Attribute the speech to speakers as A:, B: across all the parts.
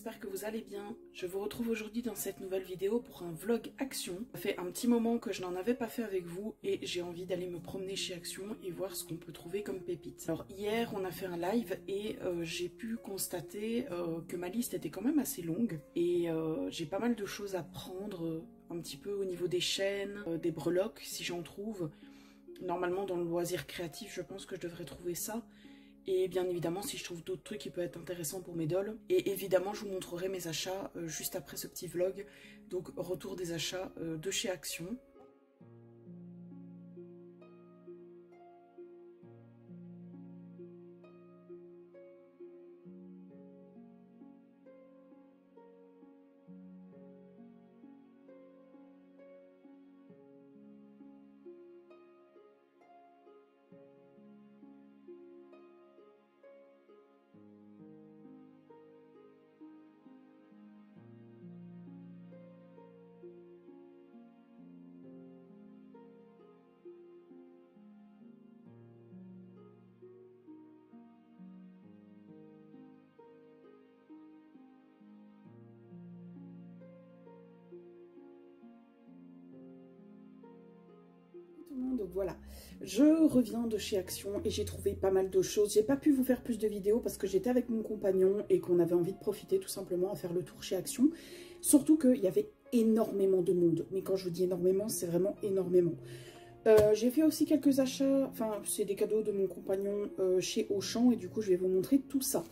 A: j'espère que vous allez bien. Je vous retrouve aujourd'hui dans cette nouvelle vidéo pour un vlog Action. Ça fait un petit moment que je n'en avais pas fait avec vous et j'ai envie d'aller me promener chez Action et voir ce qu'on peut trouver comme pépites. Alors hier on a fait un live et j'ai pu constater que ma liste était quand même assez longue et j'ai pas mal de choses à prendre un petit peu au niveau des chaînes, des breloques si j'en trouve. Normalement dans le loisir créatif je pense que je devrais trouver ça. Et bien évidemment, si je trouve d'autres trucs qui peuvent être intéressants pour mes dolls. Et évidemment, je vous montrerai mes achats juste après ce petit vlog. Donc, retour des achats de chez Action. Donc voilà, je reviens de chez Action et j'ai trouvé pas mal de choses. J'ai pas pu vous faire plus de vidéos parce que j'étais avec mon compagnon et qu'on avait envie de profiter tout simplement à faire le tour chez Action. Surtout qu'il y avait énormément de monde. Mais quand je vous dis énormément, c'est vraiment énormément. J'ai fait aussi quelques achats, enfin c'est des cadeaux de mon compagnon chez Auchan et du coup je vais vous montrer tout ça.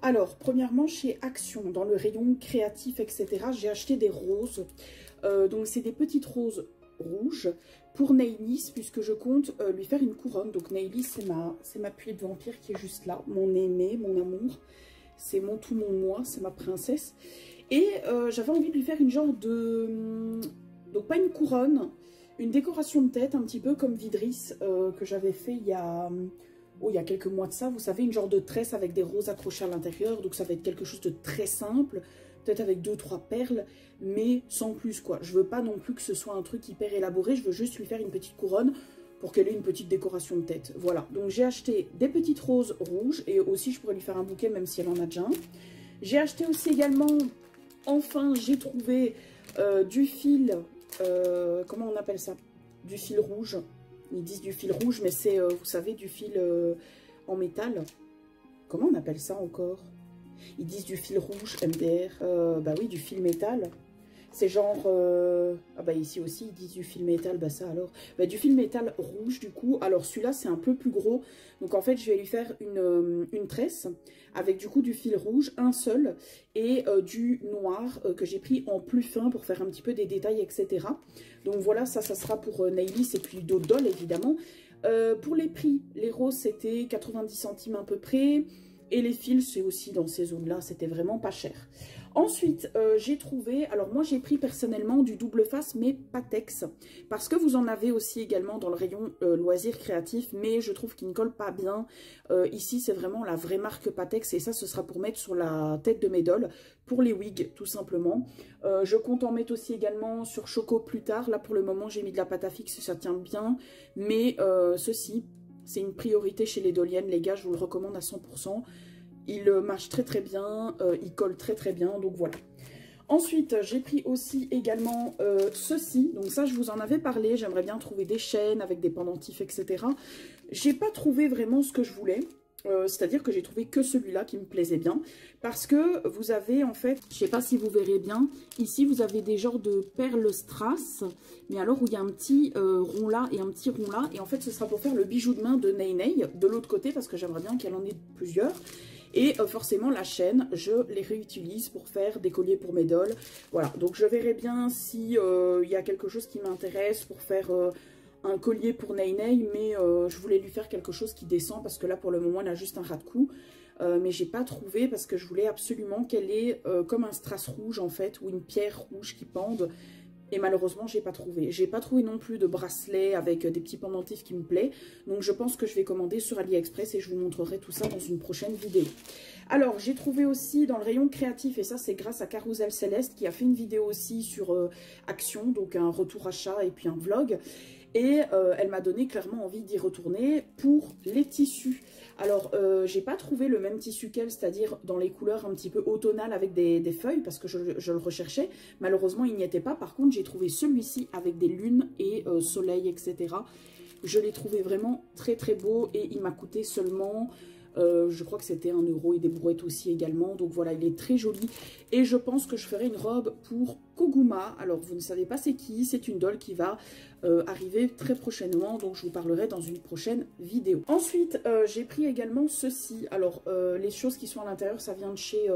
A: Alors premièrement chez Action, dans le rayon créatif etc, j'ai acheté des roses. Donc c'est des petites roses rouge pour Nailis puisque je compte lui faire une couronne. Donc Nailis c'est ma pluie de vampire qui est juste là, mon aimé, mon amour, c'est mon tout, mon moi, c'est ma princesse. Et j'avais envie de lui faire une genre de, donc pas une couronne, une décoration de tête un petit peu comme Vidris que j'avais fait il y a quelques mois de ça, vous savez, une genre de tresse avec des roses accrochées à l'intérieur. Donc ça va être quelque chose de très simple, peut-être avec 2-3 perles, mais sans plus quoi. Je veux pas non plus que ce soit un truc hyper élaboré, je veux juste lui faire une petite couronne pour qu'elle ait une petite décoration de tête. Voilà, donc j'ai acheté des petites roses rouges et aussi je pourrais lui faire un bouquet même si elle en a déjà un. J'ai acheté aussi également, enfin j'ai trouvé du fil, comment on appelle ça? Du fil rouge. Ils disent du fil rouge, mais c'est, vous savez, du fil en métal. Comment on appelle ça encore? Ils disent du fil rouge, MDR. Bah oui, du fil métal. C'est genre... ah bah ici aussi, ils disent du fil métal. Bah ça alors. Bah du fil métal rouge, du coup. Alors celui-là, c'est un peu plus gros. Donc en fait, je vais lui faire une tresse avec du coup du fil rouge, un seul. Et du noir que j'ai pris en plus fin pour faire un petit peu des détails, etc. Donc voilà, ça sera pour Nailis et puis d'autres dolls, évidemment. Pour les prix, les roses, c'était 90 centimes à peu près. Et les fils, c'est aussi dans ces zones-là, c'était vraiment pas cher. Ensuite, j'ai trouvé, alors moi j'ai pris personnellement du double face, mais Patex. Parce que vous en avez aussi également dans le rayon loisirs créatifs, mais je trouve qu'il ne colle pas bien. Ici, c'est vraiment la vraie marque Patex, et ça, ce sera pour mettre sur la tête de mes dolls, pour les wigs, tout simplement. Je compte en mettre aussi également sur Choco plus tard. Là, pour le moment, j'ai mis de la pâte à fixe, ça tient bien. Mais ceci... c'est une priorité chez les dolliennes, les gars, je vous le recommande à 100%. Il marche très très bien, il colle très très bien, donc voilà. Ensuite, j'ai pris aussi également ceci. Donc ça, je vous en avais parlé, j'aimerais bien trouver des chaînes avec des pendentifs, etc. J'ai pas trouvé vraiment ce que je voulais. C'est-à-dire que j'ai trouvé que celui-là qui me plaisait bien. Parce que vous avez en fait, je sais pas si vous verrez bien, ici vous avez des genres de perles strass. Mais alors où il y a un petit rond là et un petit rond là. Et en fait ce sera pour faire le bijou de main de Ney Ney de l'autre côté. Parce que j'aimerais bien qu'elle en ait plusieurs. Et forcément la chaîne, je les réutilise pour faire des colliers pour mes dolls. Voilà, donc je verrai bien si il y a quelque chose qui m'intéresse pour faire... un collier pour Ney Ney, mais je voulais lui faire quelque chose qui descend parce que là pour le moment elle a juste un ras de cou, mais j'ai pas trouvé parce que je voulais absolument qu'elle ait comme un strass rouge en fait, ou une pierre rouge qui pende, et malheureusement j'ai pas trouvé. J'ai pas trouvé non plus de bracelet avec des petits pendentifs qui me plaît, donc je pense que je vais commander sur AliExpress et je vous montrerai tout ça dans une prochaine vidéo. Alors j'ai trouvé aussi dans le rayon créatif, et ça c'est grâce à Carousel Céleste qui a fait une vidéo aussi sur Action, donc un retour achat et puis un vlog. Et elle m'a donné clairement envie d'y retourner. Pour les tissus, alors j'ai pas trouvé le même tissu qu'elle, c'est-à-dire dans les couleurs un petit peu automnales avec des feuilles, parce que je le recherchais. Malheureusement il n'y était pas. Par contre j'ai trouvé celui-ci avec des lunes et soleil, etc. Je l'ai trouvé vraiment très très beau et il m'a coûté seulement... je crois que c'était 1 € et des brouettes aussi également. Donc voilà, il est très joli. Et je pense que je ferai une robe pour Koguma. Alors vous ne savez pas c'est qui, c'est une doll qui va arriver très prochainement. Donc je vous parlerai dans une prochaine vidéo. Ensuite, j'ai pris également ceci. Alors les choses qui sont à l'intérieur, ça vient de chez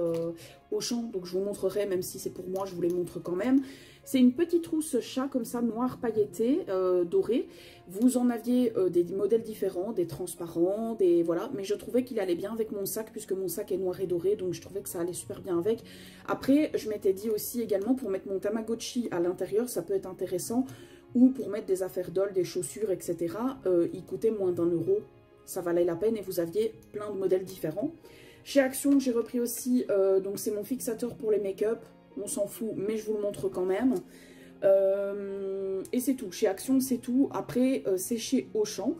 A: Auchan. Donc je vous montrerai, même si c'est pour moi, je vous les montre quand même. C'est une petite trousse chat comme ça, noire pailletée, dorée. Vous en aviez des modèles différents, des transparents, des voilà. Mais je trouvais qu'il allait bien avec mon sac, puisque mon sac est noir et doré. Donc je trouvais que ça allait super bien avec. Après, je m'étais dit aussi également, pour mettre mon Tamagotchi à l'intérieur, ça peut être intéressant. Ou pour mettre des affaires doll, des chaussures, etc. Il coûtait moins d'1 €. Ça valait la peine et vous aviez plein de modèles différents. Chez Action, j'ai repris aussi, donc c'est mon fixateur pour les make-up. On s'en fout, mais je vous le montre quand même. Et c'est tout. Chez Action, c'est tout. Après, c'est chez Auchan.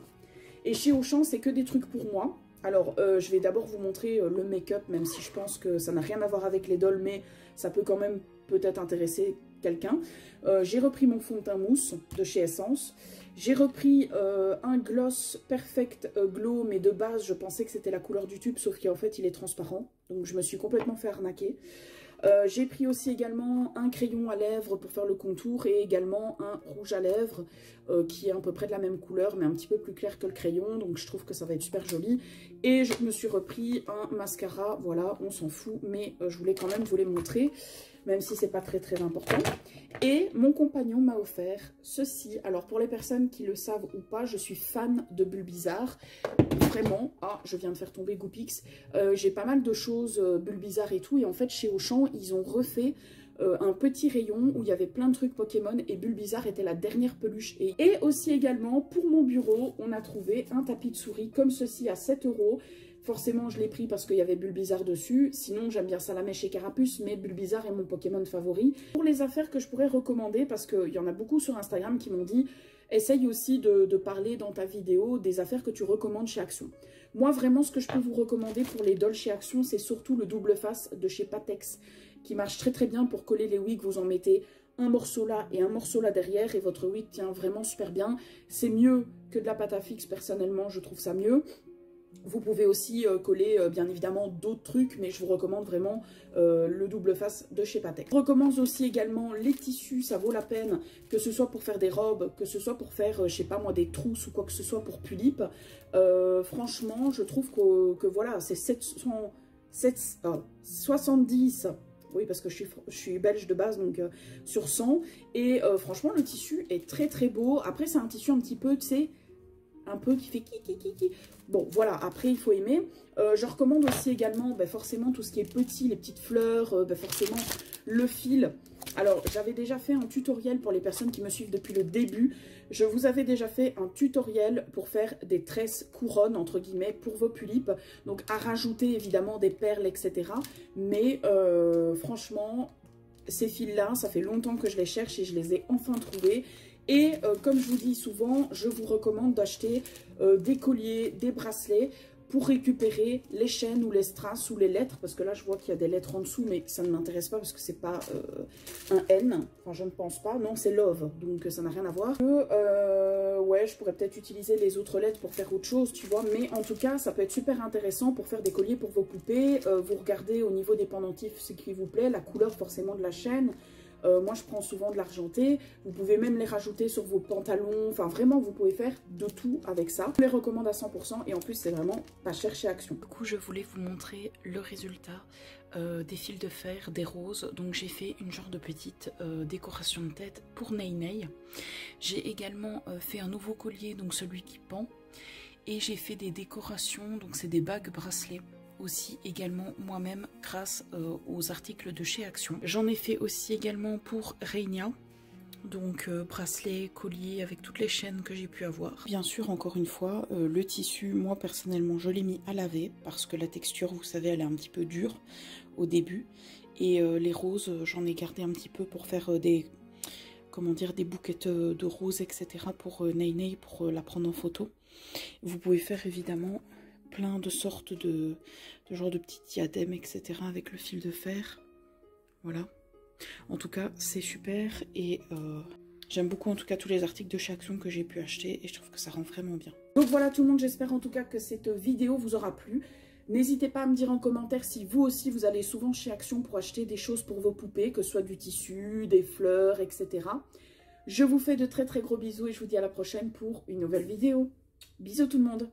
A: Et chez Auchan, c'est que des trucs pour moi. Alors, je vais d'abord vous montrer le make-up, même si je pense que ça n'a rien à voir avec les dolls, mais ça peut quand même peut-être intéresser quelqu'un. J'ai repris mon fond de teint mousse de chez Essence. J'ai repris un gloss Perfect Glow, mais de base, je pensais que c'était la couleur du tube, sauf qu'en fait, il est transparent. Donc, je me suis complètement fait arnaquer. J'ai pris aussi également un crayon à lèvres pour faire le contour et également un rouge à lèvres qui est à peu près de la même couleur mais un petit peu plus clair que le crayon, donc je trouve que ça va être super joli. Et je me suis repris un mascara, voilà, on s'en fout, mais je voulais quand même vous les montrer, même si c'est pas très très important. Et mon compagnon m'a offert ceci. Alors pour les personnes qui le savent ou pas, je suis fan de Bulbizarre. Vraiment, ah, je viens de faire tomber Goopix. J'ai pas mal de choses Bulbizarre et tout. Et en fait, chez Auchan, ils ont refait un petit rayon où il y avait plein de trucs Pokémon. Et Bulbizarre était la dernière peluche. Et aussi également, pour mon bureau, on a trouvé un tapis de souris comme ceci à 7 €. Forcément, je l'ai pris parce qu'il y avait Bulbizarre dessus. Sinon, j'aime bien Salamèche et Carapuce, mais Bulbizarre est mon Pokémon favori. Pour les affaires que je pourrais recommander, parce qu'il y en a beaucoup sur Instagram qui m'ont dit « Essaye aussi de parler dans ta vidéo des affaires que tu recommandes chez Action ». Moi, vraiment, ce que je peux vous recommander pour les dolls chez Action, c'est surtout le double face de chez Patex, qui marche très très bien pour coller les wigs. Vous en mettez un morceau là et un morceau là derrière, et votre wig tient vraiment super bien. C'est mieux que de la pâte à fixe, personnellement, je trouve ça mieux. Vous pouvez aussi coller bien évidemment d'autres trucs, mais je vous recommande vraiment le double face de chez Patek. Je recommande aussi également les tissus, ça vaut la peine, que ce soit pour faire des robes, que ce soit pour faire, je sais pas moi, des trousses ou quoi que ce soit pour Pulip. Franchement, je trouve que voilà, c'est 70, oui parce que je suis belge de base, donc sur 100. Et franchement, le tissu est très très beau. Après, c'est un tissu un petit peu, tu sais, un peu qui fait ki. Bon, voilà, après, il faut aimer. Je recommande aussi également, forcément, tout ce qui est petit, les petites fleurs, forcément, le fil. Alors, j'avais déjà fait un tutoriel pour les personnes qui me suivent depuis le début. Je vous avais déjà fait un tutoriel pour faire des tresses couronnes, entre guillemets, pour vos tulipes. Donc, à rajouter, évidemment, des perles, etc. Mais, franchement, ces fils-là, ça fait longtemps que je les cherche et je les ai enfin trouvés. Et comme je vous dis souvent, je vous recommande d'acheter des colliers, des bracelets pour récupérer les chaînes ou les strass ou les lettres. Parce que là, je vois qu'il y a des lettres en dessous, mais ça ne m'intéresse pas parce que c'est pas un N. Enfin, je ne pense pas. Non, c'est Love, donc ça n'a rien à voir. Ouais, je pourrais peut-être utiliser les autres lettres pour faire autre chose, tu vois. Mais en tout cas, ça peut être super intéressant pour faire des colliers pour vos poupées. Vous regardez au niveau des pendentifs ce qui vous plaît, la couleur forcément de la chaîne. Moi, je prends souvent de l'argenté. Vous pouvez même les rajouter sur vos pantalons. Enfin, vraiment, vous pouvez faire de tout avec ça. Je les recommande à 100% et en plus, c'est vraiment pas cher chez Action. Du coup, je voulais vous montrer le résultat des fils de fer, des roses. Donc, j'ai fait une genre de petite décoration de tête pour Ney Ney. J'ai également fait un nouveau collier, donc celui qui pend. Et j'ai fait des décorations, donc c'est des bagues bracelets. Aussi également moi-même grâce aux articles de chez Action. J'en ai fait aussi également pour Reinia, donc bracelet, collier avec toutes les chaînes que j'ai pu avoir. Bien sûr, encore une fois, le tissu, moi personnellement je l'ai mis à laver parce que la texture, vous savez, elle est un petit peu dure au début. Et les roses, j'en ai gardé un petit peu pour faire des comment dire, des bouquettes de roses, etc. pour Ney, pour la prendre en photo. Vous pouvez faire évidemment plein de sortes de genre de petits diadèmes, etc. avec le fil de fer. Voilà. En tout cas, c'est super et j'aime beaucoup en tout cas tous les articles de chez Action que j'ai pu acheter et je trouve que ça rend vraiment bien. Donc voilà tout le monde, j'espère en tout cas que cette vidéo vous aura plu. N'hésitez pas à me dire en commentaire si vous aussi vous allez souvent chez Action pour acheter des choses pour vos poupées, que ce soit du tissu, des fleurs, etc. Je vous fais de très très gros bisous et je vous dis à la prochaine pour une nouvelle vidéo. Bisous tout le monde!